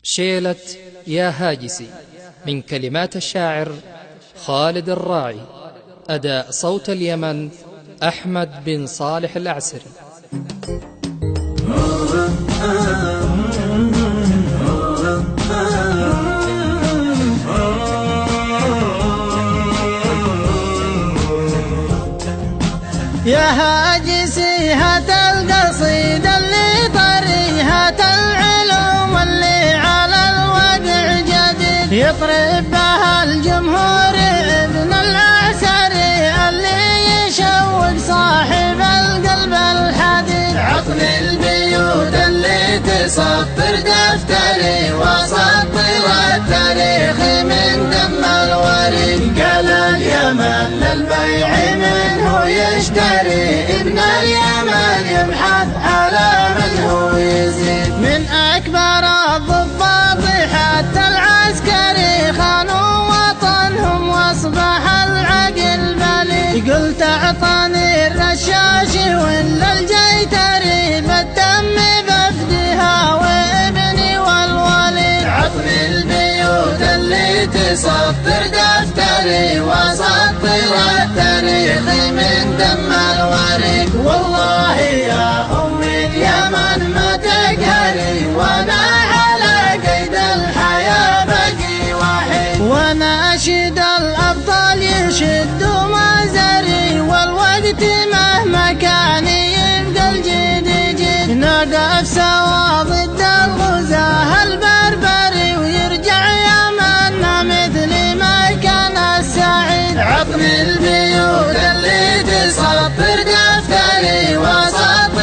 شيلة يا هاجسي من كلمات الشاعر خالد الراعي، أداء صوت اليمن أحمد بن صالح الأعسري. يا هاجسي هات القصيدة اللي طريها العلوم اللي على الوضع جديد، يطرب بها الجمهور ابن الأعسري اللي يشوق صاحب القلب الحديد. عطن البيوت اللي تصفر دفتري وسطر التاريخ من دم الوريد. قال اليمن للبيع منه يشتري، ابن اليمن يبحث على من هو يزيد. من أكبر الضباط حتى العسكري خانوا وطنهم واصبح العقل بليد. قلت اعطاني الرشاش ولا الجيتري بالدم بفديها وابني والوليد. عطن البيوت اللي تصفر دفتري وسطر التاريخ من دم الوريد. والله يا أمي اليمن ما تقهري، وانا على قيد الحياة بقي وحيد. وناشد الأبطال يشدوا مزري، والوقت مهما كان يبقى الجد جد. نقف سوا ضد الغزاة البربري ويرجع يمنا مثل ما كان السعيد. عطن البيوت اللي تصفر دفتري وسطر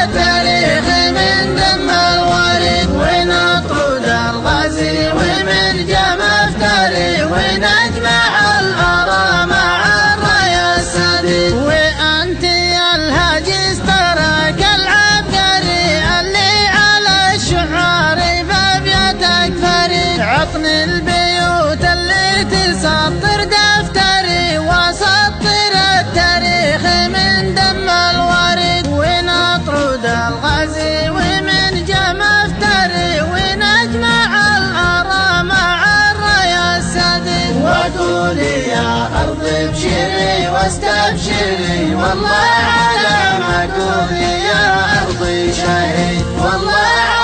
التاريخ من دم الوريد. ونطرد الغازي ومرجع مفتري ونجمع الآراء مع الراية السديد. وأنت يا الهاجس تراك العبقري اللي على الشعار بابيتك فريد. عطن البيوت اللي تسطر دفتري وسطر التاريخ من دم الوريد. ونطرد الغازي ومنجا مفتري ونجمع الآراء مع الراية السديد. وقولي يا أرض ابشري واستبشري، والله على ما قولي يا أرضي شهيد. والله